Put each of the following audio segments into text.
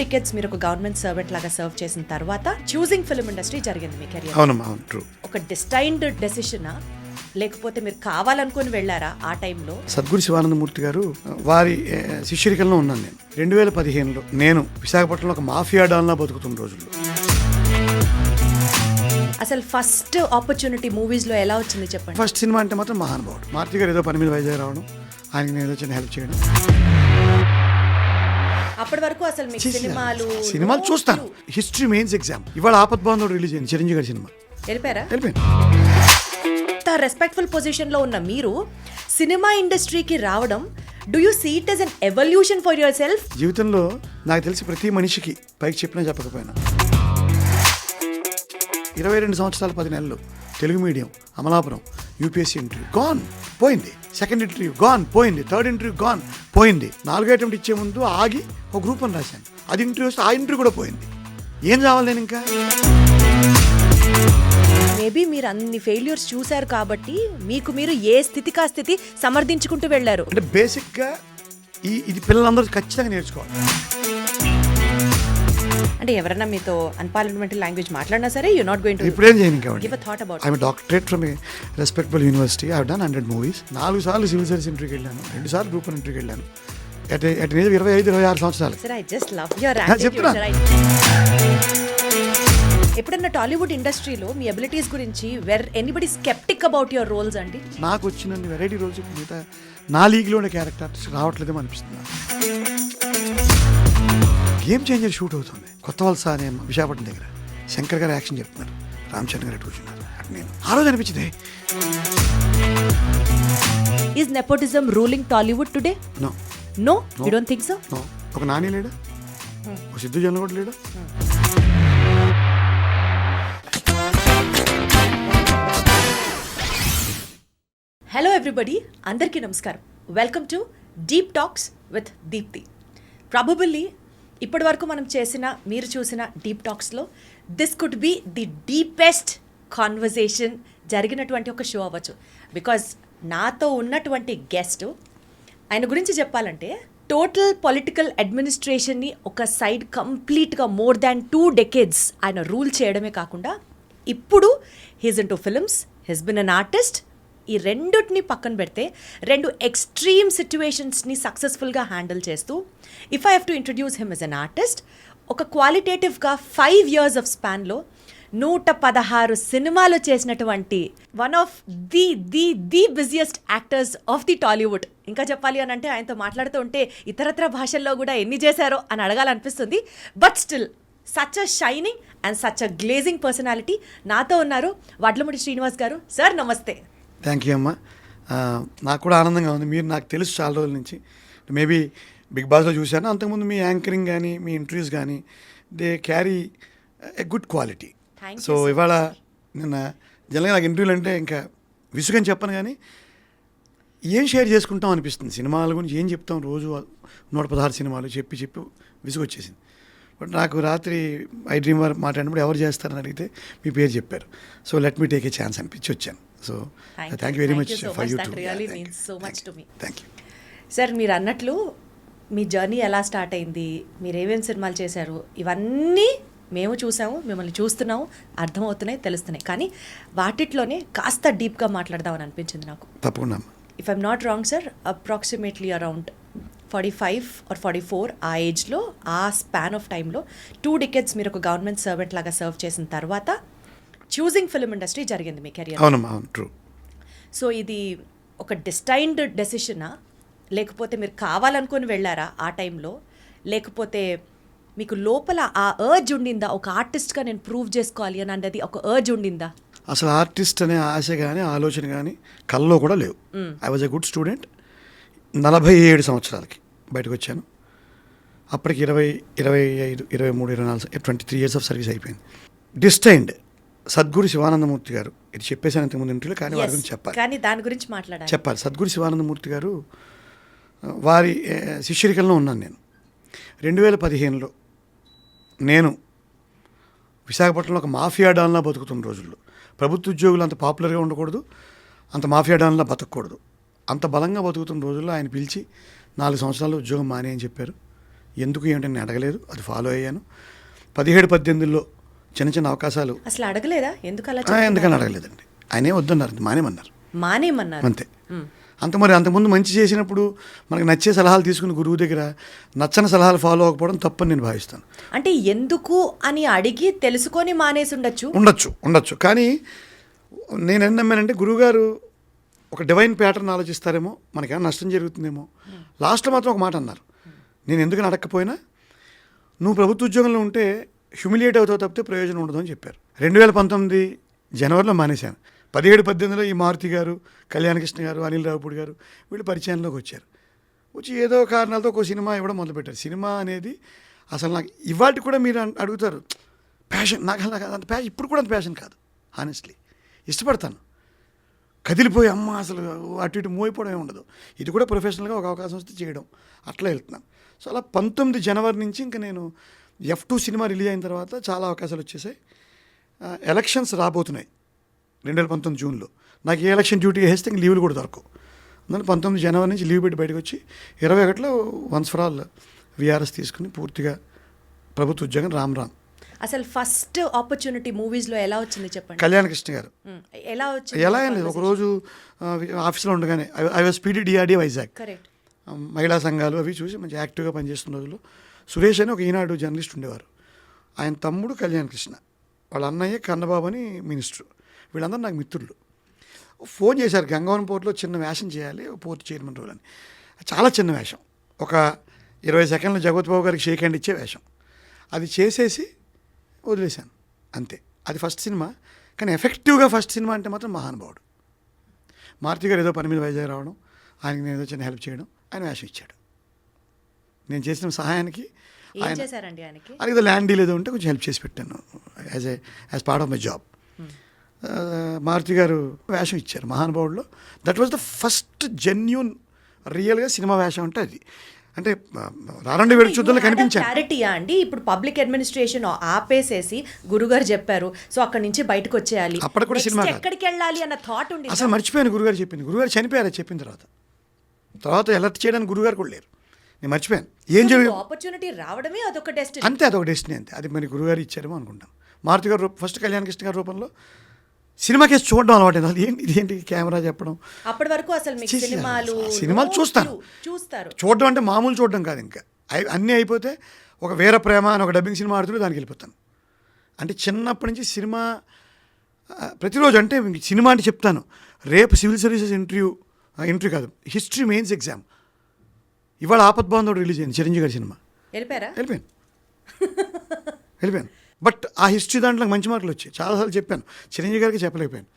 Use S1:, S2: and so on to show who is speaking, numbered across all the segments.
S1: డికెట్స్ మీరు ఒక government servant లాగా సర్వ్ చేసిన తర్వాత చూసింగ్ ఫిల్మ్ ఇండస్ట్రీ జరిగింది మీ కెరియర్.
S2: అవునమ్మా, అవును, ట్రూ.
S1: ఒక డిస్టైన్డ్ డెసిషనా లేకపోతే మీరు కావాలనుకుని వెళ్ళారా ఆ టైంలో?
S2: సద్గురు శివానందమూర్తి గారు వారి శిష్యరికల్లో ఉన్నాను నేను. 2015లో నేను విశాఖపట్నంలో ఒక మాఫియా డాన్లా బతుకుతున్న రోజుల్లో.
S1: అసలు ఫస్ట్ ఆపర్చునిటీ మూవీస్ లో ఎలా వచ్చింది చెప్పండి.
S2: ఫస్ట్ సినిమా అంటే మాత్రం మహానుభావుడు. మారుతి గారు ఏదో పని మీద వైజాగ్ రావడం, ఆయనకి నేను ఏదో చిన్న హెల్ప్ చేయడం.
S1: అప్పటి వరకు అసలు మీకు
S2: సినిమాలు చూస్తాను. History mains exam. ఇవాళ ఆపద్బాంధవుడు రిలీజ్ అయింది, చిరంజీవి గారి సినిమా.
S1: వెళ్ళిపోయారా?
S2: వెళ్ళిపోయింది.
S1: రెస్పెక్ట్ఫుల్ పొజిషన్ లో ఉన్న మీరు సినిమా ఇండస్ట్రీకి రావడం, do you see it as an evolution for yourself?
S2: జీవితంలో నాకు తెలిసి ప్రతి మనిషికి పైకి చెప్పినా చెప్పకపోయినా 22 సంవత్సరాలు 10 నెలలు Telugu medium, Amalapuram, UPSC interview gone పోయింది, సెకండ్ ఇంటర్వ్యూ గాన్ పోయింది, థర్డ్ ఇంటర్వ్యూ గాన్ పోయింది, 4వ అటెంప్ట్ ఇచ్చే ముందు ఆగి ఒక గ్రూప్ అని రాశాను, అది ఇంటర్వ్యూ వస్తే ఆ ఇంటర్వ్యూ కూడా పోయింది. ఏం కావాలి నేను ఇంకా?
S1: మేబీ మీరు అన్ని ఫెయిల్యూర్స్ చూశారు కాబట్టి మీకు మీరు ఏ స్థితికి ఆ స్థితి సమర్థించుకుంటూ వెళ్ళారు.
S2: అంటే బేసిక్గా ఇది పిల్లలందరూ ఖచ్చితంగా నేర్చుకోవాలి.
S1: అంటే ఎవరైనా మీతో అన్పార్లమెంటరీ లాంగ్వేజ్ మాట్లాడినా సరే యు నాట్ గోయింగ్ టు
S2: ఇప్పుడేం చేయను కాబట్టి
S1: give a thought about.
S2: I am doctorate from A respectable university. I have done 100 movies. 4 సార్లు సివిల్ సర్వీస్ ఇంటర్వ్యూకి వెళ్ళాను, 2 సార్లు గ్రూప్ ఇంటర్వ్యూకి వెళ్ళాను. అట్ ఏజ్ 25-26 సంవత్సరాలు.
S1: Sir I just love your attitude sir. ఎప్పుడన్నా టాలీవుడ్ ఇండస్ట్రీలో మీ అబిలిటీస్ గురించి anybody sceptic about your roles అండి?
S2: నాకు వచ్చిన వెరైటీ రోల్స్ మిగతా నా లీగ్లో ఉండే క్యారెక్టర్స్ రావట్లేదేమో అనిపిస్తుంది. గేమ్ చేంజర్ షూట్ అవుతుంది కొత్త వలస అనే విశాఖపట్నం దగ్గర. శంకర్ గారు యాక్షన్ చెప్తున్నారు, రామ్ చరణ్ గారు కూర్చున్నారు. అటు నేను ఆ రోజు అనిపించింది.
S1: Is nepotism ruling Tollywood today?
S2: No
S1: no, you don't think so?
S2: No. ఒక నాని లేడా, ఒక సిద్ధు జొన్న కూడా లేడా?
S1: హలో ఎవ్రీబడి, అందరికీ నమస్కారం. Welcome to deep talks with Deepthi. Probably ఇప్పటి వరకు మనం మీరు చూసిన డీప్ టాక్స్లో this could be the deepest conversation జరిగినటువంటి ఒక షో అవ్వచ్చు. బికాజ్ నాతో ఉన్నటువంటి గెస్ట్, ఆయన గురించి చెప్పాలంటే టోటల్ పొలిటికల్ అడ్మినిస్ట్రేషన్ని ఒక సైడ్ కంప్లీట్గా మోర్ దాన్ 2 decades ఆయన రూల్ చేయడమే కాకుండా ఇప్పుడు he's into films, he's been an artist. ఈ రెండుటిని పక్కన పెడితే 2 ఎక్స్ట్రీమ్ సిచ్యువేషన్స్ని సక్సెస్ఫుల్గా హ్యాండిల్ చేస్తూ, if I have to introduce him as an artist, ఒక క్వాలిటేటివ్గా 5 years ఆఫ్ స్పాన్లో 116 సినిమాలు చేసినటువంటి one of the busiest actors of the Tollywood. ఇంకా చెప్పాలి అని అంటే ఆయనతో మాట్లాడుతూ ఉంటే ఇతరత్ర భాషల్లో కూడా ఎన్ని చేశారో అని అడగాలనిపిస్తుంది. But still such a shining and such a glazing personality నాతో ఉన్నారు. వడ్లమూడి శ్రీనివాస్ గారు. సార్ నమస్తే.
S2: థ్యాంక్ యూ అమ్మా. నాకు కూడా ఆనందంగా ఉంది. మీరు నాకు తెలుసు చాలా రోజుల నుంచి, మేబీ బిగ్ బాస్లో చూశాను. అంతకుముందు మీ యాంకరింగ్ కానీ మీ ఇంటర్వ్యూస్ కానీ they carry a good quality. So ఇవాళ నిన్న జనరల్గా నాకు ఇంటర్వ్యూలు అంటే ఇంకా విసుగని చెప్పను, కానీ ఏం షేర్ చేసుకుంటాం అనిపిస్తుంది. సినిమాల గురించి ఏం చెప్తాం, రోజు 116 సినిమాలు చెప్పి విసుగు వచ్చేసింది. బట్ నాకు రాత్రి ఐ డ్రీమ్ వారు మాట్లాడినప్పుడు ఎవరు చేస్తారని అడిగితే మీ పేరు చెప్పారు. So let me take a chance అనిపించి వచ్చాను. So thank you very much for you to. Thank you
S1: sir. మీరు అన్నట్లు మీ జర్నీ ఎలా స్టార్ట్ అయింది, మీరు ఏమేమి సినిమాలు చేశారు, ఇవన్నీ మేము చూసాము, మిమ్మల్ని చూస్తున్నాము, అర్థమవుతున్నాయి, తెలుస్తున్నాయి. కానీ వాటిట్లోనే కాస్త డీప్గా మాట్లాడదామని అనిపించింది నాకు.
S2: తప్పకుండా.
S1: If I'm not wrong sir, approximately around 45 or 44 ఆ ఏజ్లో, ఆ స్పాన్ ఆఫ్ టైంలో 2 decades మీరు ఒక గవర్నమెంట్ సర్వెంట్ లాగా సర్వ్ చేసిన తర్వాత చూసింగ్ ఫిల్మ్ ఇండస్ట్రీ జరిగింది మీ కెరియర్.
S2: అవునమ్మా, అవును, ట్రూ.
S1: సో ఇది ఒక డిస్టైన్డ్ డెసిషనా లేకపోతే మీరు కావాలనుకుని వెళ్ళారా ఆ టైంలో, లేకపోతే మీకు లోపల ఆ అర్జ్ ఉండిందా, ఒక ఆర్టిస్ట్గా నేను ప్రూవ్ చేసుకోవాలి అని అన్నది ఒక అర్జ్ ఉండిందా?
S2: అసలు ఆర్టిస్ట్ అనే ఆశ కానీ ఆలోచన కానీ కల్లో కూడా లేవు. I was a good student. 47 సంవత్సరాలకి బయటకు వచ్చాను. అప్పటికి 20, 25, 23, 24, 23 years ఆఫ్ సర్వీస్ అయిపోయింది. డిస్టైన్డ్ సద్గురు శివానందమూర్తి గారు, ఇది చెప్పేసాను ఇంతకుముందు ఇంటర్వ్యూలో, కానీ వారి గురించి చెప్పాలి.
S1: కానీ దాని గురించి చెప్పాలి.
S2: సద్గురు శివానందమూర్తి గారు వారి శిష్యరికల్లో ఉన్నాను నేను. 2015లో నేను విశాఖపట్నంలో ఒక మాఫియా డాన్లా బతుకుతున్న రోజుల్లో, ప్రభుత్వ ఉద్యోగులు అంత పాపులర్గా ఉండకూడదు, అంత మాఫియా డాన్లా బతకూడదు, అంత బలంగా బతుకుతున్న రోజుల్లో ఆయన పిలిచి 4 సంవత్సరాలు ఉద్యోగం మానే అని చెప్పారు. ఎందుకు ఏమిటని నేను అడగలేదు, అది ఫాలో అయ్యాను. 17-18లో చిన్న చిన్న అవకాశాలు
S1: అసలు అడగలేదా ఎందుకు అలా
S2: ఎందుకని అడగలేదండి. ఆయనే వద్దన్నారు, మానేమన్నారు అంతే. అంతకుముందు మంచి చేసినప్పుడు మనకు నచ్చే సలహాలు తీసుకుని గురువు దగ్గర నచ్చని సలహాలు ఫాలో అవ్వకపోవడం తప్పని నేను భావిస్తాను.
S1: అంటే ఎందుకు అని అడిగి తెలుసుకొని మానేసి
S2: ఉండొచ్చు కానీ నేను ఏం నమ్మానంటే గురువుగారు ఒక డివైన్ ప్యాటర్న్ ఆలోచిస్తారేమో, మనకేమైనా నష్టం జరుగుతుందేమో. లాస్ట్లో మాత్రం ఒక మాట అన్నారు, నేను ఎందుకని అడగకపోయినా నువ్వు ప్రభుత్వ ఉద్యోగంలో ఉంటే హ్యూమిలియేట్ అవుతావు తప్పితే ప్రయోజనం ఉండదు అని చెప్పారు. 2019 జనవరిలో మానేశాను. 17-18లో ఈ మారుతి గారు, కళ్యాణకృష్ణ గారు, అనిల్ రావుపూడి గారు వీళ్ళు పరిచయంలోకి వచ్చి ఏదో కారణాలతో ఒక సినిమా ఇవ్వడం మొదలుపెట్టారు. సినిమా అనేది అసలు నాకు ఇవాళ కూడా మీరు అడుగుతారు ప్యాషన్, నాకు అంత ప్యాషన్ ఇప్పుడు కూడా అంత ప్యాషన్ కాదు. హానెస్ట్లీ ఇష్టపడతాను, కదిలిపోయి అమ్మ అసలు అటు ఇటు మోయిపోవడం ఏమి ఉండదు. ఇది కూడా ప్రొఫెషనల్గా ఒక అవకాశం వస్తే చేయడం, అట్లా వెళ్తున్నాను. సో అలా 19 జనవరి నుంచి ఇంకా నేను F2 సినిమా రిలీజ్ అయిన తర్వాత చాలా అవకాశాలు వచ్చేసాయి. ఎలక్షన్స్ రాబోతున్నాయి 2019 జూన్లో. నాకు ఏ ఎలక్షన్ డ్యూటీ వేస్తే ఇంక లీవ్లు కూడా దొరకవు. అందుకని 19 జనవరి నుంచి లీవ్ పెట్టి బయటకు వచ్చి 21లో వన్స్ ఫర్ ఆల్ విఆర్ఎస్ తీసుకుని పూర్తిగా ప్రభుత్వ ఉద్యోగం రామ్.
S1: అసలు ఫస్ట్ ఆపర్చునిటీ మూవీస్లో ఎలా వచ్చింది చెప్పండి.
S2: కళ్యాణకృష్ణ గారు ఎలా ఏం లేదు, ఒకరోజు ఆఫీస్లో ఉండగానే ఐ వాజ్ PDDRD వైజాగ్, మహిళా సంఘాలు అవి చూసి మంచి యాక్టివ్గా పనిచేస్తున్న రోజుల్లో సురేష్ అని ఒక ఈనాడు జర్నలిస్ట్ ఉండేవారు. ఆయన తమ్ముడు కళ్యాణకృష్ణ, వాళ్ళ అన్నయ్య కన్నబాబు అని మినిస్టర్, వీళ్ళందరూ నాకు మిత్రులు. ఫోన్ చేశారు, గంగవరం పోర్టులో చిన్న వేషం చేయాలి, పోర్టు చైర్మన్ రోల్ అని. చాలా చిన్న వేషం, ఒక 20 సెకండ్లు జగత్ బాబు గారికి షేక్ హ్యాండ్ ఇచ్చే వేషం. అది చేసేసి వదిలేశాను అంతే. అది ఫస్ట్ సినిమా, కానీ ఎఫెక్టివ్గా ఫస్ట్ సినిమా అంటే మాత్రం మహానుభావుడు. మారుతి గారు ఏదో పని మీద వైజాగ్ రావడం, ఆయనకి నేను ఏదో చిన్న హెల్ప్ చేయడం, ఆయన వేషం ఇచ్చాడు. నేను చేసిన సహాయానికి ఆయన ఏదో ల్యాండ్ డీల్ ఏదో ఉంటే కొంచెం హెల్ప్ చేసి పెట్టాను as part of my job. Maruthi గారు వేషం ఇచ్చారు మహానుభావుడులో. That was the first genuine రియల్గా సినిమా వేషం అంటే అది. అంటే రారండి వేడు చూద్దాంలో కనిపించాను.
S1: క్లారిటీయా అండి, ఇప్పుడు పబ్లిక్ అడ్మినిస్ట్రేషన్ ఆపేసేసి గురుగారు చెప్పారు, సో అక్కడి నుంచి బయటకు వచ్చేయాలి,
S2: అప్పటికి కూడా సినిమా
S1: ఎక్కడికి వెళ్ళాలి అన్న థాట్ ఉంది.
S2: అసలు మర్చిపోయాను గురుగారు చెప్పింది. గురుగారు చనిపోయారు చెప్పిన తర్వాత అలర్ట్ చేయడానికి గురుగారు కూడా లేరు, నేను మర్చిపోయాను. ఏం జరిగింది,
S1: ఆపర్చునిటీ రావడమే అదొక డెస్టినీ
S2: అంతే, అదొక డెస్టినీ అంతే. అది మరి గురుగారు ఇచ్చారేమో అనుకుంటాను. మారుతి గారు ఫస్ట్ కళ్యాణకృష్ణ గారి రూపంలో సినిమా కేసు చూడడం అలవాటు. అసలు ఇదేంటి కెమెరా చెప్పడం,
S1: అప్పటి వరకు అసలు
S2: సినిమాలు చూస్తారు. చూడడం అంటే మామూలు చూడడం కాదు, ఇంకా అన్నీ అయిపోతే ఒక వీర ప్రేమ అని ఒక డబ్బింగ్ సినిమా ఆడుతుంటే దానికి వెళ్ళిపోతాను. అంటే చిన్నప్పటి నుంచి సినిమా ప్రతిరోజు, అంటే సినిమా అంటే చెప్తాను, రేపు సివిల్ సర్వీసెస్ ఇంటర్వ్యూ కాదు, హిస్టరీ మెయిన్స్ ఎగ్జామ్. ఇవాళ ఆపత్ బాంధవుడు రిలీజ్ అయింది, చిరంజీవి గారి సినిమా. వెళ్ళిపోయాను. బట్ ఆ హిస్టరీ దాంట్లో మంచి మార్కులు వచ్చాయి. చాలాసార్లు చెప్పాను, చిరంజీవి గారికి చెప్పలేకపోయాను.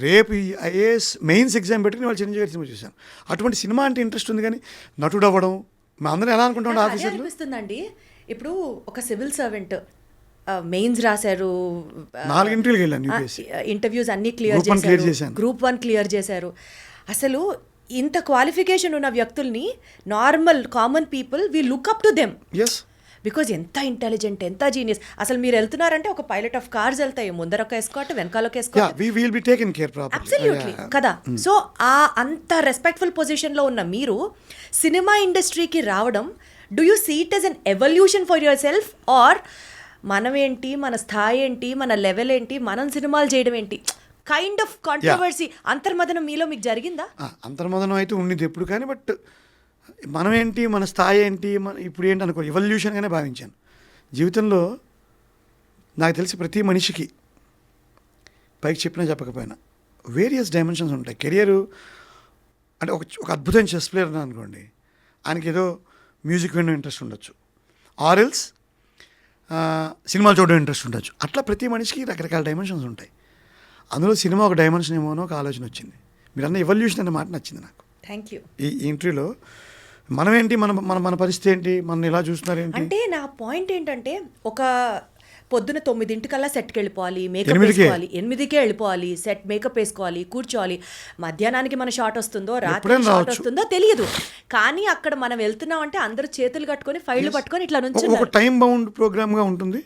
S2: రేపు ఈ IAS మెయిన్స్ ఎగ్జామ్ పెట్టుకుని వాళ్ళు చిరంజీవి గారి సినిమా చూశాను. అటువంటి సినిమా అంటే ఇంట్రెస్ట్ ఉంది, కానీ నటుడు అవ్వడం మా అందరం ఎలా అనుకుంటాం ఆఫీసర్లు
S1: అనిపిస్తుందండి. ఇప్పుడు ఒక సివిల్ సర్వెంట్ మెయిన్స్ రాశారు,
S2: 4 ఇంటర్వ్యూకి వెళ్ళాను,
S1: ఇంటర్వ్యూస్ అన్ని క్లియర్ చేశారు, Group 1 క్లియర్ చేశారు. అసలు ఇంత క్వాలిఫికేషన్ ఉన్న వ్యక్తుల్ని normal common people we look up to them. Because ఎంత ఇంటెలిజెంట్, ఎంత జీనియస్. అసలు మీరు వెళ్తున్నారంటే ఒక పైలట్ ఆఫ్ కార్స్ వెళ్తాయి, ముందర ఒక ఎస్కాట్, వెనకాల ఒక ఎస్కాట్, అబ్సల్యూట్లీ కదా. సో ఆ అంత రెస్పెక్ట్ఫుల్ పొజిషన్లో ఉన్న మీరు సినిమా ఇండస్ట్రీకి రావడం, do you see it as an evolution for yourself, or మనం ఏంటి, మన స్థాయి ఏంటి, మన లెవెల్ ఏంటి, మనం సినిమాలు చేయడం ఏంటి, కైండ్ ఆఫ్ కాంట్రవర్సీ, అంతర్మదనం మీలో మీకు జరిగిందా?
S2: అంతర్మదనం అయితే ఉండింది ఎప్పుడు, కానీ బట్ మనం ఏంటి, మన స్థాయి ఏంటి, ఇప్పుడు ఏంటి అనుకో, ఎవల్యూషన్గానే భావించాను. జీవితంలో నాకు తెలిసి ప్రతి మనిషికి పైకి చెప్పినా చెప్పకపోయినా వేరియస్ డైమెన్షన్స్ ఉంటాయి. కెరియరు అంటే ఒక అద్భుతమైన చెస్ ప్లేయర్ అనుకోండి, ఆయనకి ఏదో మ్యూజిక్ వినడం ఇంట్రెస్ట్ ఉండొచ్చు, ఆర్ఎల్స్ సినిమాలు చూడడం ఇంట్రెస్ట్ ఉండొచ్చు. అట్లా ప్రతి మనిషికి రకరకాల డైమెన్షన్స్ ఉంటాయి. అందులో సినిమా ఒక డైమెన్షన్ ఏమోనో ఒక ఆలోచన వచ్చింది. మీరన్న ఎవల్యూషన్ అనే మాట నచ్చింది నాకు.
S1: Thank you.
S2: ఈ ఇంటర్వ్యూలో మనం ఏంటి, మన పరిస్థితి ఏంటి, మనం ఎలా చూస్తున్నారు ఏంటి
S1: అంటే, నా పాయింట్ ఏంటంటే, ఒక పొద్దున 9 సెట్కి వెళ్ళిపోవాలి, మేకప్ వేసుకోవాలి, 8కే వెళ్ళిపోవాలి, సెట్ మేకప్ వేసుకోవాలి, కూర్చోవాలి. మధ్యాహ్నానికి మన షాట్ వస్తుందో, రాత్రి షాట్ వస్తుందో తెలియదు, కానీ అక్కడ మనం వెళ్తున్నాం అంటే అందరూ చేతులు కట్టుకొని ఫైళ్లు పట్టుకొని ఇట్లా నుంచి
S2: ఒక టైం బౌండ్ ప్రోగ్రామ్గా ఉంటుంది.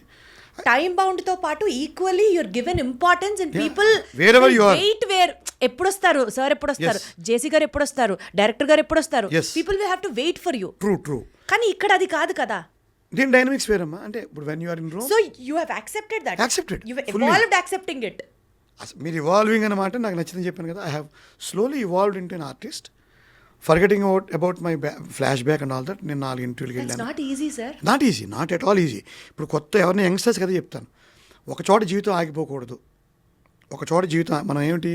S1: టైం బౌండ్ తో పాటు equally you're given importance in people
S2: wherever you are,
S1: wait where ఎప్పుడు వస్తారు సార్, ఎప్పుడు వస్తారు, జేసీ గారు ఎప్పుడు వస్తారు, డైరెక్టర్ గారు ఎప్పుడు వస్తారు,
S2: Yes.
S1: People will have to wait for you.
S2: True
S1: కానీ ఇక్కడ అది కాదు కదా.
S2: దీని డైనమిక్స్ వేరమ్మా. అంటే ఇప్పుడు when you are in room
S1: so you have accepted that.
S2: Accepted.
S1: You
S2: Fully.
S1: Evolved accepting it.
S2: మీరు ఇవాల్వింగ్ అన్నమాట నాకు నచ్చిందని చెప్పాను కదా. I have slowly evolved into an artist, forgetting about my flashback and all that. నేను 4 ఇంటర్వ్యూకి
S1: it's
S2: వెళ్ళాను.
S1: Not easy sir.
S2: Not easy, not at all easy. ఇప్పుడు కొత్త ఎవరిని యంగ్స్టర్స్ కదా చెప్తాను, ఒక చోట జీవితం ఆగిపోకూడదు. ఒక చోట జీవితం మనం ఏమిటి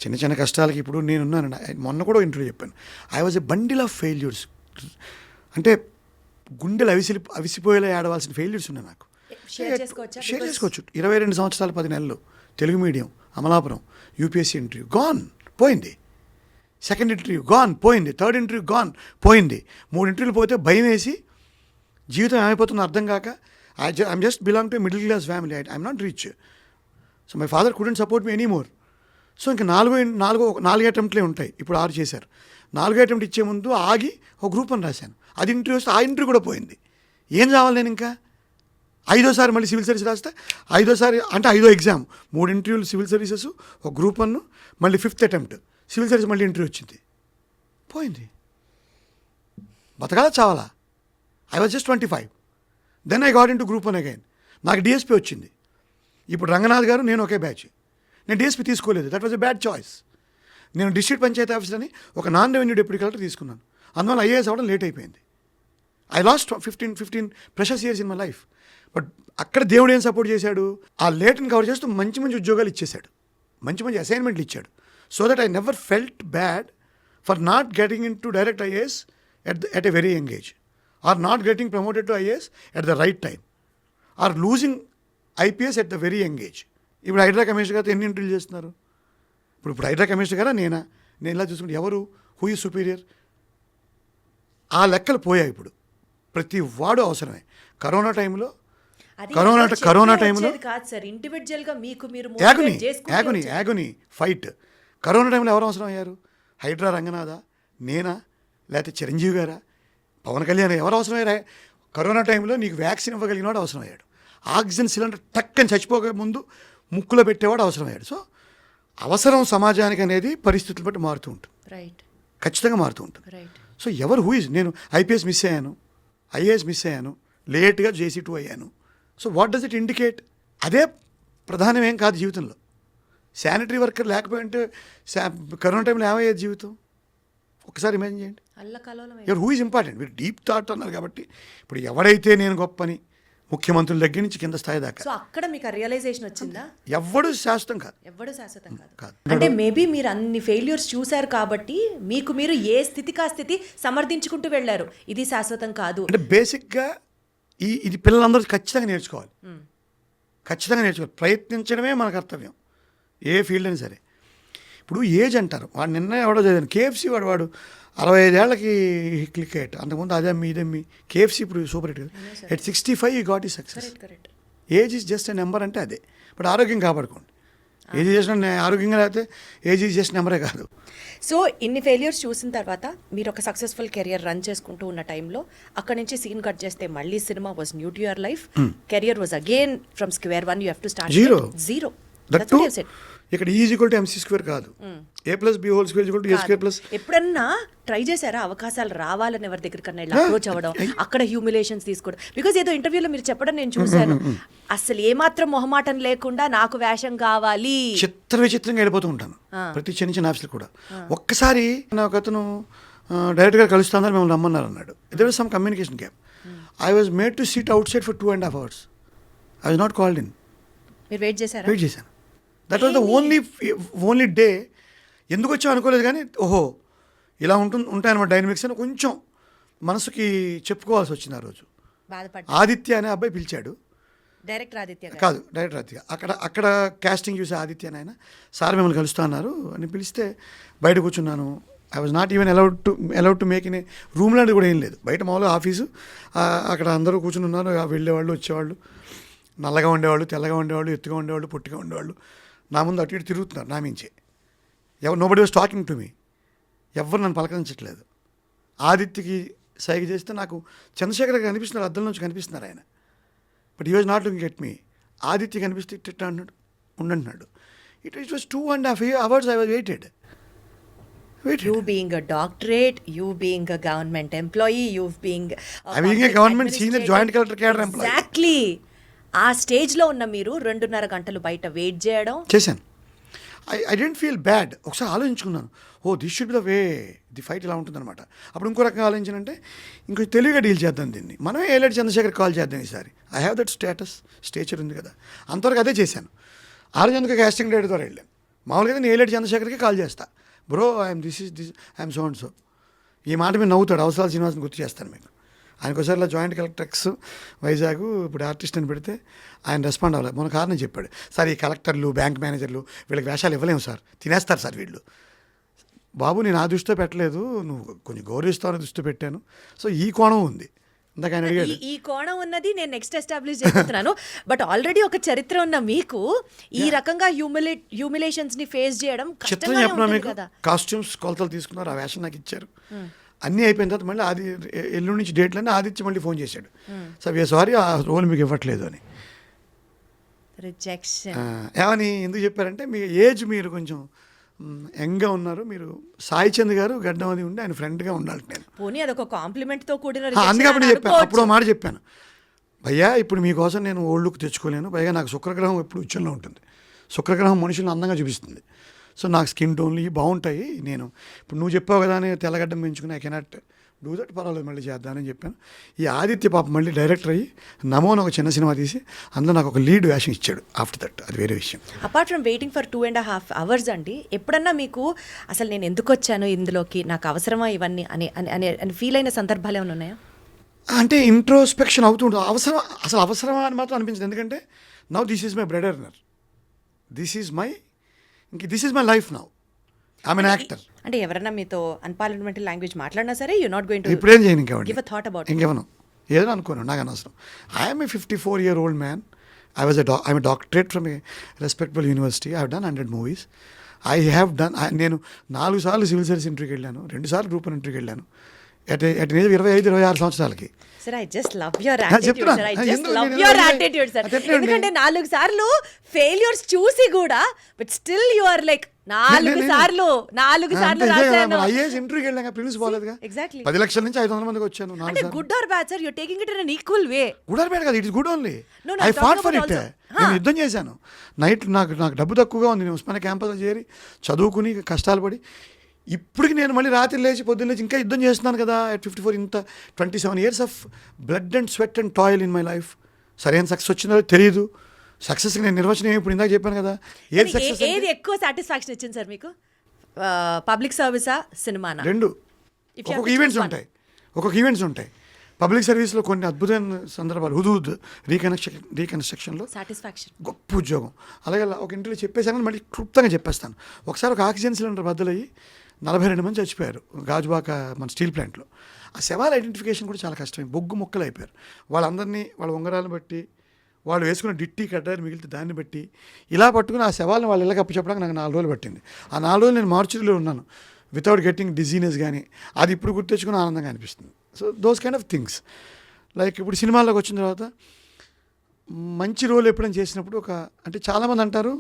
S2: చిన్న చిన్న కష్టాలకి. ఇప్పుడు నేనున్నానండి, మొన్న కూడా ఇంటర్వ్యూ చెప్పాను. I was a bundle of failures. అంటే గుండెలు అవిసిపోయేలా ఆడవలసిన ఫెయిల్యూర్స్ ఉన్నాయి నాకు.
S1: షేర్ చేసుకోవచ్చా?
S2: షేర్ చేసుకోవచ్చు. 22 సంవత్సరాలు 10 నెలలు Telugu medium, Amalapuram, UPSC interview gone పోయింది. సెకండ్ ఇంటర్వ్యూ గాన్ పోయింది. థర్డ్ ఇంటర్వ్యూ గాన్ పోయింది. 3 ఇంటర్వ్యూలు పోతే భయం వేసి జీవితం ఏమైపోతుందో అర్థం కాక I'm just belong to middle class family. I'm not rich. So my father couldn't support me any more. So ఇంకా 4 అటెంప్ట్లే ఉంటాయి. ఇప్పుడు 6 చేశారు. 4 అటెంప్ట్ ఇచ్చే ముందు ఆగి ఒక గ్రూప్ అని రాశాను. అది ఇంటర్వ్యూ వస్తే ఆ ఇంటర్వ్యూ కూడా పోయింది. ఏం కావాలి నేను ఇంకా? 5వ మళ్ళీ సివిల్ సర్వీస్ రాస్తే 5వ అంటే 5వ ఎగ్జామ్, 3 ఇంటర్వ్యూలు సివిల్ సర్వీసెస్, ఒక గ్రూప్ 1, మళ్ళీ 5th అటెంప్ట్ సివిల్ సర్వీస్, మళ్ళీ ఇంటర్వ్యూ వచ్చింది, పోయింది. బతకాలా చావాలా? I was just 25. Then I got in to group 1 again. నాకు డిఎస్పీ వచ్చింది. ఇప్పుడు రంగనాథ్ గారు నేను ఒకే బ్యాచ్. నేను డిఎస్పీ తీసుకోలేదు. That was a bad choice. నేను డిస్ట్రిక్ట్ పంచాయతీ ఆఫీసర్ అని ఒక నాన్ రెవెన్యూ డిప్యూటీ కలెక్టర్ తీసుకున్నాను. అందువల్ల ఐఏఎస్ అవ్వడం లేట్ అయిపోయింది. I lost 15 precious years in my life. But అక్కడ దేవుడు ఏం సపోర్ట్ చేశాడు? ఆ లేట్ని కవర్ చేస్తూ మంచి మంచి ఉద్యోగాలు ఇచ్చేశాడు, మంచి మంచి అసైన్మెంట్లు ఇచ్చాడు. So that I never felt bad for not getting into direct IAS at a very young age, or not getting promoted to IAS at the right time, or losing IPS at the very young age. ఇప్పుడు HYDRAA commissioner గారితో ఎన్ని ఇంటర్వ్యూలు చేస్తున్నారు? ఇప్పుడు HYDRAA commissioner గారా నేను ఇలా చూసుకుంటే ఎవరు హూ ఈజ్ సుపీరియర్? ఆ లెక్కలు పోయాయి. ఇప్పుడు ప్రతి వాడు అవసరమే. కరోనా టైంలో
S1: కాదు సార్, ఇండివిడ్యువల్ గా మీకు మీరు
S2: యాగుని ఫైట్. కరోనా టైంలో ఎవరు అవసరం అయ్యారు? హైడ్రా రంగనాథ, నేనా, లేకపోతే చిరంజీవి గారా, పవన్ కళ్యాణ్? ఎవరు అవసరం అయ్యారా? కరోనా టైంలో నీకు వ్యాక్సిన్ ఇవ్వగలిగిన వాడు అవసరం అయ్యాడు. ఆక్సిజన్ సిలిండర్ టక్కని చచ్చిపోక ముందు ముక్కులో పెట్టేవాడు అవసరం అయ్యాడు. సో అవసరం సమాజానికి అనేది పరిస్థితులు బట్టి మారుతూ ఉంటుంది.
S1: రైట్,
S2: ఖచ్చితంగా మారుతూ ఉంటుంది.
S1: రైట్.
S2: సో ఎవరు నేను ఐపీఎస్ మిస్ అయ్యాను, ఐఏఎస్ మిస్ అయ్యాను, లేట్గా JC2 అయ్యాను. So what does it indicate? అదే ప్రధానం ఏం కాదు జీవితంలో. శానిటరీ వర్కర్ లేకపోయింటే కరోనా టైంలో ఏమయ్యేది జీవితం? ఒకసారి ఇమాజిన్ చేయండి. ఎవరు హూ ఈజ్ ఇంపార్టెంట్? మీరు డీప్ థాట్ అన్నారు కాబట్టి ఇప్పుడు ఎవడైతే నేను గొప్పని, ముఖ్యమంత్రుల దగ్గర నుంచి కింద స్థాయి దాకా.
S1: సో అక్కడ మీకు రియలైజేషన్ వచ్చిందా?
S2: ఎవ్వడు శాశ్వతం కాదు.
S1: కాదు. అంటే మేబీ మీరు అన్ని ఫెయిల్యూర్స్ చూశారు కాబట్టి మీకు మీరు ఏ స్థితికి ఆ స్థితి సమర్థించుకుంటూ వెళ్ళారు. ఇది శాశ్వతం కాదు
S2: అంటే బేసిక్గా ఇది పిల్లలందరూ ఖచ్చితంగా నేర్చుకోవాలి. ఖచ్చితంగా నేర్చుకోవాలి. ప్రయత్నించడమే మన కర్తవ్యం, ఏ ఫీల్డ్ అయినా సరే. ఇప్పుడు ఏజ్ అంటారు, వాడు నిన్న ఎవడో చదివాను, KFC వాడు 65 ఏళ్ళకి క్లిక్ అయ్యాడు. అంతకుముందు అదమ్మి ఇదమ్మి KFC ఇప్పుడు సూపర్ హిట్. ఎట్ 65 ఈ గాట్ ఈ success. Age is just a number అంటే అదే. బట్ ఆరోగ్యం కాపాడుకోండి. ఏజ్ చేసిన ఆరోగ్యంగా లేకపోతే ఏజ్ ఈజ్ జస్ట్ నెంబరే కాదు.
S1: సో ఇన్ని ఫెయిల్యూర్స్ చూసిన తర్వాత మీరు ఒక సక్సెస్ఫుల్ కెరియర్ రన్ చేసుకుంటూ ఉన్న టైంలో అక్కడ నుంచి సీన్ కట్ చేస్తే మళ్ళీ cinema was new to your life. Career was again from square one. You have to start zero.
S2: ఇక్కడ E=MC² కాదు, A+B²
S1: ఎప్పుడన్నా ట్రై చేశారా అవకాశాలు రావాలని ఎవరి దగ్గరికన్నా ఇలా అప్రోచ్ అవ్వడం, అక్కడ హ్యూమిలేషన్స్ తీసుకోవడం? బికాజ్ ఏదో ఇంటర్వ్యూలో మీరు చెప్పడం నేను చూశాను, అసలు ఏమాత్రం మొహమాటం లేకుండా నాకు వేషం కావాలి,
S2: విచిత్రంగా వెళ్ళిపోతూ ఉంటాను ప్రతి చిన్న చిన్న ఆఫీసులు కూడా. ఒక్కసారి నాకు అతను డైరెక్ట్గా కలుస్తానని మిమ్మల్ని రమ్మన్నారు అన్నాడు. There was some communication gap. I was made to sit outside for 2.5 hours. I was not called in.
S1: మీరు వెయిట్ చేశాను.
S2: That was the only day. ఎందుకు వచ్చావు అనుకోలేదు, కానీ ఓహో ఇలా ఉంటాయన్నమాట డైనమిక్స్ అని కొంచెం మనసుకి చెప్పుకోవాల్సి వచ్చింది ఆ రోజు. ఆదిత్య అనే అబ్బాయి పిలిచాడు.
S1: డైరెక్టర్ ఆదిత్య
S2: అక్కడ కాస్టింగ్ చూసి ఆదిత్య అని ఆయన, సార్ మిమ్మల్ని కలుస్తా అన్నారు అని పిలిస్తే బయట కూర్చున్నాను. I was not even allowed to make in a room లాంటిది కూడా ఏం లేదు. బయట మామూలుగా ఆఫీసు, అక్కడ అందరూ కూర్చుని ఉన్నారు. వెళ్ళేవాళ్ళు వచ్చేవాళ్ళు, నల్లగా ఉండేవాళ్ళు, తెల్లగా ఉండేవాళ్ళు, ఎత్తుగా ఉండేవాళ్ళు, పొట్టిగా ఉండేవాళ్ళు. నా ముందు అటు ఇటు తిరుగుతున్నారు నా మించే. Nobody was talking to me. ఎవరు నన్ను పలకరించట్లేదు. ఆదిత్యకి సైగ చేస్తే నాకు చంద్రశేఖర్ కనిపిస్తున్నారు, అద్దం నుంచి కనిపిస్తున్నారు ఆయన. But he was not looking at me. Aditya కనిపిస్తే ఇట్ట అన్నాడు, ఉండంటున్నాడు. It was 2.5 hours I was waited.
S1: You being a doctorate, you being a government employee, you being
S2: I being a government senior joint collector cadre employee.
S1: Exactly. ఆ స్టేజ్లో ఉన్న మీరు 2.5 గంటలు బయట wait చేయడం.
S2: చేశాను. I didn't feel bad. ఒకసారి ఆలోచించుకున్నాను, this should be the way the fight ఇలా ఉంటుందన్నమాట. అప్పుడు ఇంకో రకంగా ఆలోచించానంటే ఇంకొంచెం తెలివిగా డీల్ చేద్దాం దీన్ని. మనమే ఏలేటి చంద్రశేఖర్ కాల్ చేద్దాం ఈసారి. ఐ హ్యావ్ దట్ స్టేచర్ ఉంది కదా, అంతవరకు అదే చేశాను. ఆలోచనకు కాస్టింగ్ డేట్ ద్వారా వెళ్ళాను. మామూలుగా నేను ఏలేటి చంద్రశేఖర్కి కాల్ చేస్తా, bro I'm I'm so and so. ఈ మాట మీద నవ్వుతాడు. అవసరాలు శ్రీనివాసని గుర్తు చేస్తాను మీకు. ఆయనకోసారి ఇలా జాయింట్ కలెక్టర్ ఎక్స్ వైజాగ్ ఇప్పుడు ఆర్టిస్ట్ అని పెడితే ఆయన రెస్పాండ్ అవ్వలేదు. మొన్న కారణం చెప్పాడు, సార్ ఈ కలెక్టర్లు బ్యాంక్ మేనేజర్లు వీళ్ళకి వేషాలు ఇవ్వలేము సార్, తినేస్తారు సార్ వీళ్ళు. బాబు నేను ఆ దృష్టితో పెట్టలేదు, నువ్వు కొంచెం గౌరవిస్తావని దృష్టి పెట్టాను. సో ఈ కోణం ఉంది. ఇందాక ఆయన అడిగాడు.
S1: ఈ కోణం ఉన్నది నేను నెక్స్ట్ ఎస్టాబ్లిష్ చేస్తున్నాను. బట్ ఆల్రెడీ ఒక చరిత్ర ఉన్న మీకు ఈ రకంగా హ్యూమిలేషన్స్ ని ఫేస్ చేయడం
S2: చిత్రం
S1: కష్టంగానే
S2: చెప్పినా
S1: ఉంటుంది
S2: మీకు.
S1: కదా.
S2: కాస్ట్యూమ్స్ కొలతలు తీసుకున్నారు, ఆ వేషం నాకు ఇచ్చారు. అన్నీ అయిపోయిన తర్వాత మళ్ళీ ఎల్లుండి నుంచి డేట్లన్నీ ఆదిత్య మళ్ళీ ఫోన్ చేశాడు, సార్ సారీ ఆ రోల్ మీకు ఇవ్వట్లేదు అని.
S1: రిజెక్షన్.
S2: ఏమని ఎందుకు చెప్పారంటే మీ ఏజ్ మీరు కొంచెం యంగ్గా ఉన్నారు, మీరు సాయి చంద్ గారు గడ్డం అది ఉండి ఆయన ఫ్రెండ్గా ఉండాలి. నేను
S1: పోనీ అదొక కాంప్లిమెంట్ తో కూడిన
S2: అందుకే అప్పుడు
S1: rejection
S2: చెప్పాను.
S1: అనుకోవచ్చు.
S2: అప్పుడు మాట చెప్పాను, భయ్యా ఇప్పుడు మీకోసం నేను ఓల్డ్ లుక్ తెచ్చుకోలేను, పైగా నాకు శుక్రగ్రహం ఎప్పుడు ఉచ్చంలో ఉంటుంది. శుక్రగ్రహం మనుషులను అందంగా చూపిస్తుంది. సో నాకు స్కిన్ టోన్లు బాగుంటాయి. నేను ఇప్పుడు నువ్వు చెప్పావు కదా అని తెల్లగడ్డం పెంచుకుని ఐ కెనాట్ డూ దట్, పర్వాలేదు మళ్ళీ చేద్దామని చెప్పాను. ఈ ఆదిత్య పాప మళ్ళీ డైరెక్టర్ అయ్యి నమోని ఒక చిన్న సినిమా తీసి అందులో నాకు ఒక లీడ్ వేషం ఇచ్చాడు ఆఫ్టర్ దట్. అది వేరే విషయం.
S1: Apart from waiting for 2.5 hours అండి, ఎప్పుడన్నా మీకు అసలు నేను ఎందుకు వచ్చాను ఇందులోకి, నాకు అవసరమా ఇవన్నీ అని ఫీల్ అయిన సందర్భాలు ఏమైనా ఉన్నాయా?
S2: అంటే ఇంట్రోస్పెక్షన్ అవుతుంటుంది. అవసరమా అని మాత్రం అనిపించింది. ఎందుకంటే now this is my bread earner, this is my life now. I'm an actor.
S1: అంటే ఎవరైనా మీతో అన్పార్లమెంటరీ లాంగ్వేజ్ మాట్లాడినా సరే యు నాట్ గోయింగ్ టు
S2: ఇప్పుడేం చేయను
S1: గివ్ అ థాట్ అబౌట్
S2: ఇంకెవను ఏదో అనుకోను, నాకు అనవసరం. I'm a 54-year-old man. I'm a doctorate from A respectable university. I have done 100 movies. I have done. నేను 4 సార్లు సివిల్ సర్వీస్ ఇంటర్వ్యూకి వెళ్ళాను, 2 సార్లు గ్రూప్ 1 ఇంటర్వ్యూకి వెళ్ళాను. అట్ ఏజ్ 25-26 సంవత్సరాలకి.
S1: Sir, I just love your attitude,
S2: చెప్తున్నా.
S1: sir. I just
S2: ఎందుకు
S1: love
S2: నేను
S1: your
S2: ఇలా
S1: attitude, sir.
S2: అట్లనే ఉండి.
S1: ఎందుకంటే 4 సార్లు ఫెయిల్యూర్స్ చూసి కూడా but still you are like 4 సార్లు రాశాను.
S2: ఐఏఎస్ ఇంటర్వ్యూకి వెళ్ళాక ప్రిన్స్ పోలేదుగా.
S1: ఎగ్జాక్ట్లీ.
S2: 10 లక్షల నుంచి 500 మందికి వచ్చాను.
S1: అంటే good or bad sir, you are taking it in unequal way.
S2: Good or bad కాదు, it is good only.
S1: No,
S2: I
S1: I'm
S2: fat
S1: talking
S2: for
S1: about
S2: it.
S1: also.
S2: నేను యుద్ధం చేశాను. నైట్ నాకు డబ్బు తక్కువగా ఉంది, నేను ఉస్మానియా క్యాంపస్లో చేరి చదువుకుని కష్టాలు పడి ఇప్పటికి నేను మళ్ళీ రాత్రి లేచి పొద్దున్న లేచి ఇంకా యుద్ధం చేస్తున్నాను కదా. అట్ 54 ఇంత 27 years of blood and sweat and toil in my life. సరైన సక్సెస్ వచ్చిందో తెలియదు. సక్సెస్కి నేను నిర్వచనం ఇప్పుడు ఇందాక చెప్పాను కదా. ఏది సక్సెస్
S1: ఏది ఎక్కువ సాటిస్ఫాక్షన్ ఇచ్చింది సార్ మీకు? పబ్లిక్ సర్వీసా, సినిమానా?
S2: రెండు.
S1: If you have
S2: ఒక్కొక్క
S1: to
S2: ఈవెంట్స్
S1: choose one.
S2: ఉంటాయి, ఒక్కొక్క ఉంటాయి. పబ్లిక్ సర్వీస్లో కొన్ని అద్భుతమైన సందర్భాలు. హుదూద్ రీకన్స్ట్రక్షన్లో
S1: సాటిస్ఫాక్షన్.
S2: గొప్ప ఉద్యోగం. అలాగే ఒక ఇంటర్వ్యూ చెప్పేసాను, మళ్ళీ క్లుప్తంగా చెప్పేస్తాను. ఒకసారి ఒక ఆక్సిజన్ సిలిండర్ బద్దలయ్యి 42 మంది చచ్చిపోయారు గాజువాక మన స్టీల్ ప్లాంట్లో. ఆ శవాల ఐడెంటిఫికేషన్ కూడా చాలా కష్టం. బొగ్గు ముక్కలు అయిపోయారు. వాళ్ళందరినీ వాళ్ళ ఉంగరాలను బట్టి, వాళ్ళు వేసుకున్న డిట్టి కడ్డారు మిగిలితే దాన్ని బట్టి ఇలా పట్టుకుని ఆ శవాలను వాళ్ళ ఇళ్ళకి అప్పచెప్పడానికి నాకు 4 రోజులు పట్టింది. ఆ 4 రోజులు నేను మార్చురీలో ఉన్నాను వితౌట్ గెట్టింగ్ డిజీనెస్ కానీ. అది ఇప్పుడు గుర్తు తెచ్చుకుని ఆనందంగా అనిపిస్తుంది. So those kind of things. Like ఇప్పుడు సినిమాల్లోకి వచ్చిన తర్వాత మంచి రోల్ ఎప్పుడైనా చేసినప్పుడు అంటే చాలామంది అంటారు,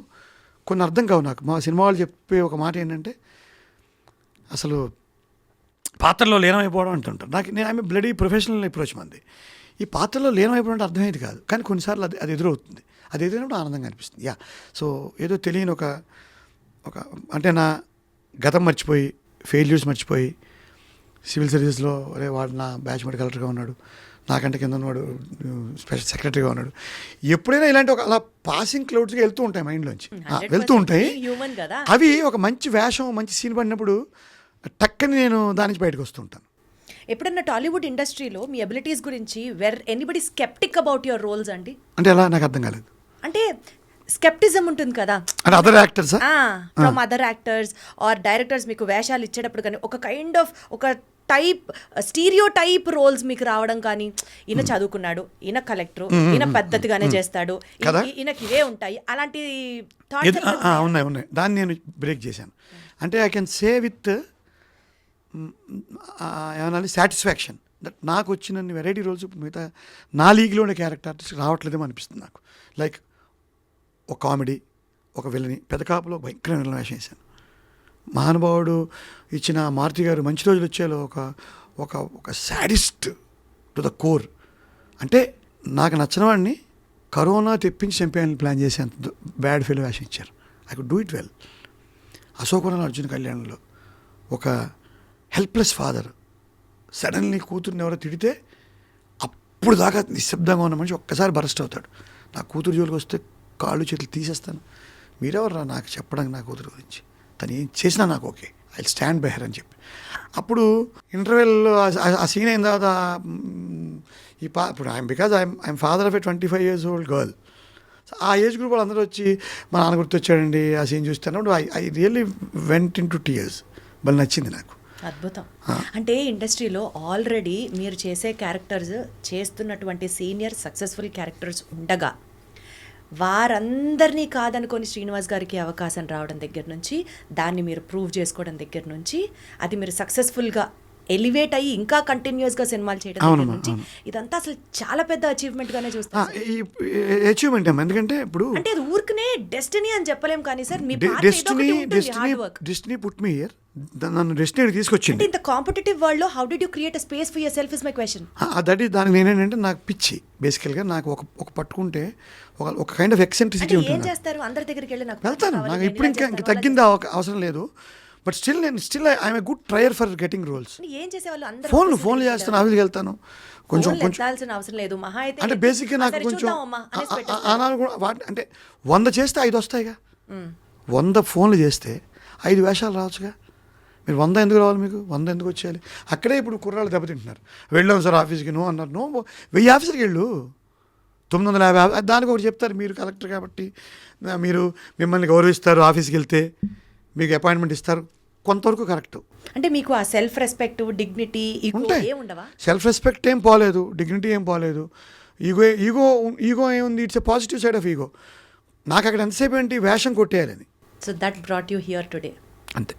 S2: కొన్ని అర్థం కావు నాకు. మా సినిమా వాళ్ళు చెప్పే ఒక మాట ఏంటంటే అసలు పాత్రలో లీనమైపోవడం అంటుంటారు. నేను ఆమె బ్లడీ ప్రొఫెషనల్ అప్రోచ్ మంది. ఈ పాత్రలో లీనమైపోవడం అంటే అర్థమయ్యేది కాదు, కానీ కొన్నిసార్లు అది ఎదురవుతుంది. అది ఎదురైనప్పుడు ఆనందంగా అనిపిస్తుంది. సో ఏదో తెలియని ఒక అంటే నా గతం మర్చిపోయి, ఫెయిల్యూర్స్ మర్చిపోయి, సివిల్ సర్వీస్లో వాడు నా బ్యాచ్మేట్ కలెక్టర్గా ఉన్నాడు, నాకంటే కింద ఉన్నవాడు స్పెషల్ సెక్రటరీగా ఉన్నాడు. ఎప్పుడైనా ఇలాంటి అలా పాసింగ్ క్లౌడ్స్గా వెళ్తూ ఉంటాయి మైండ్లోంచి, వెళ్తూ ఉంటాయి. అవి ఒక మంచి వేషం, మంచి సీన్ పడినప్పుడు టక్కని నేను దాని నుంచి బయటకు వస్తూ ఉంటాను.
S1: ఎప్పుడన్నా టాలీవుడ్ ఇండస్ట్రీలో మీ అబిలిటీస్ గురించి anybody sceptic about your roles అండి?
S2: అంటే ఎలా నాకు అర్థం కాలేదు.
S1: అంటే స్కెప్టిజం ఉంటుంది కదా,
S2: అంటే other actors
S1: from other actors or directors మీకు వేషాలు ఇచ్చేటప్పుడు కానీ ఒక కైండ్ ఆఫ్ ఒక టైప్ స్టీరియో టైప్ రోల్స్ మీకు రావడం కానీ, ఈయన చదువుకున్నాడు, ఈయన కలెక్టర్, ఈయన పద్ధతిగానే చేస్తాడు, ఈయనకి ఇవే ఉంటాయి, అలాంటి
S2: ఉన్నాయి. దాన్ని నేను బ్రేక్ చేశాను. అంటే ఐ కెన్ సే విత్ ఏమన్నా సాటిస్ఫాక్షన్ దట్ నాకు వచ్చినన్ని వెరైటీ రోల్స్ మిగతా నా లీగ్లో ఉండే క్యారెక్టర్ ఆర్టిస్ట్ రావట్లేదేమో అనిపిస్తుంది నాకు. లైక్ ఒక కామెడీ, ఒక విలని, పెదకాపులో భయంకరమైన విలన్ వేషం వేశాను. మహానుభావుడు ఇచ్చిన మారుతి గారు మంచి రోజులు వచ్చేలో ఒక ఒక ఒక సాడిస్ట్ టు ద కోర్. అంటే నాకు నచ్చిన వాడిని కరోనా తెప్పించి చంపేయాలని ప్లాన్ చేసేంత బ్యాడ్ ఫీల్ వేషం ఇచ్చారు. I could do it well. Ashokavanam Arjun కళ్యాణ్లో ఒక హెల్ప్లెస్ ఫాదర్ సడన్లీ కూతుర్ని ఎవరో తిడితే అప్పుడు దాకా నిశ్శబ్దంగా ఉన్న మనిషి ఒక్కసారి బరస్ట్ అవుతాడు. నా కూతురు జోలికి వస్తే కాళ్ళు చేతులు తీసేస్తాను, మీరెవర్రా నాకు చెప్పడానికి నా కూతురు గురించి, తను ఏం చేసినా నాకు okay, I stand by her అని చెప్పి. అప్పుడు ఇంటర్వెల్లో ఆ సీన్ అయిన తర్వాత ఇప్పుడు I'm father of a 25 years old girl. ఆ ఏజ్ గ్రూప్ వాళ్ళు అందరూ వచ్చి మా నాన్న గుర్తొచ్చాడండి ఆ సీన్ చూస్తున్నప్పుడు I really went in to tears. భలే నచ్చింది నాకు.
S1: అద్భుతం. అంటే ఇండస్ట్రీలో ఆల్రెడీ మీరు చేసే క్యారెక్టర్స్ చేస్తున్నటువంటి సీనియర్ సక్సెస్ఫుల్ క్యారెక్టర్స్ ఉండగా వారందరినీ కాదనుకొని శ్రీనివాస్ గారికి అవకాశం రావడం దగ్గర నుంచి, దాన్ని మీరు ప్రూవ్ చేసుకోవడం దగ్గర నుంచి, అది మీరు సక్సెస్ఫుల్గా ఎలివేట్ అయ్యి ఇంకా కంటిన్యూస్గా సినిమాలు చేయడం దగ్గర నుంచి, ఇదంతా అసలు చాలా పెద్ద అచీవ్మెంట్గానే చూస్తాను.
S2: ఈ అచీవ్మెంట్ ఎందుకంటే ఇప్పుడు
S1: అంటే అది ఊరికనే డెస్టినీ అని చెప్పలేం కానీ sir, me
S2: destiny put me here, నన్ను డెస్టినీ తీసుకొచ్చింది.
S1: ఇంత కాంపిటేటివ్ వరల్డ్ లో how did you create a space for your self is my question.
S2: That is దానికి నేనేంటంటే నాకు పిచ్చి బేసికల్గా. నాకు ఒక పట్టుకుంటే ఒక కైండ్ ఆఫ్ ఎక్సెంట్రిసిటీ
S1: ఏం
S2: ఉంటుంది.
S1: చేస్తారు అందరి దగ్గరికి వెళ్ళి నాకు
S2: వెళ్తాను, నాకు ఇప్పుడు ఇంకా తగ్గింది అవసరం లేదు. But still I'm a good trier for getting roles.
S1: ఏం చేసేవాళ్ళు అందరూ
S2: ఫోన్లు చేస్తాను, ఆఫీస్కి వెళ్తాను, కొంచెం
S1: అవసరం లేదు మహా అయితే.
S2: అంటే బేసిక్గా నాకు కొంచెం అంటే 100 చేస్తే 5 వస్తాయిగా. 100 ఫోన్లు చేస్తే 5 వేషాలు రావచ్చుగా. మీరు 100 ఎందుకు రావాలి, మీకు 100 ఎందుకు వచ్చేయాలి? అక్కడే ఇప్పుడు కుర్రాళ్ళు దెబ్బతింటున్నారు. వెళ్ళాం సార్ ఆఫీస్కి, నో అన్నారు. నో, 1000 ఆఫీస్కి వెళ్ళు, 950 దానికి ఒకటి చెప్తారు. మీరు కలెక్టర్ కాబట్టి మీరు మిమ్మల్ని గౌరవిస్తారు, ఆఫీస్కి వెళ్తే మీకు అపాయింట్మెంట్ ఇస్తారు, కొంతవరకు కరెక్ట్.
S1: అంటే మీకు ఆ సెల్ఫ్ రెస్పెక్ట్, డిగ్నిటీ
S2: ఉంటాయి.
S1: ఉండవా?
S2: సెల్ఫ్ రెస్పెక్ట్ ఏం పోలేదు, డిగ్నిటీ ఏం పోలేదు. ఈగో ఏముంది? It's a positive side of ego. నాకు అక్కడ ఎంతసేపు ఏంటి వేషం కొట్టేయాలని.
S1: So that brought you here today.
S2: అంతే.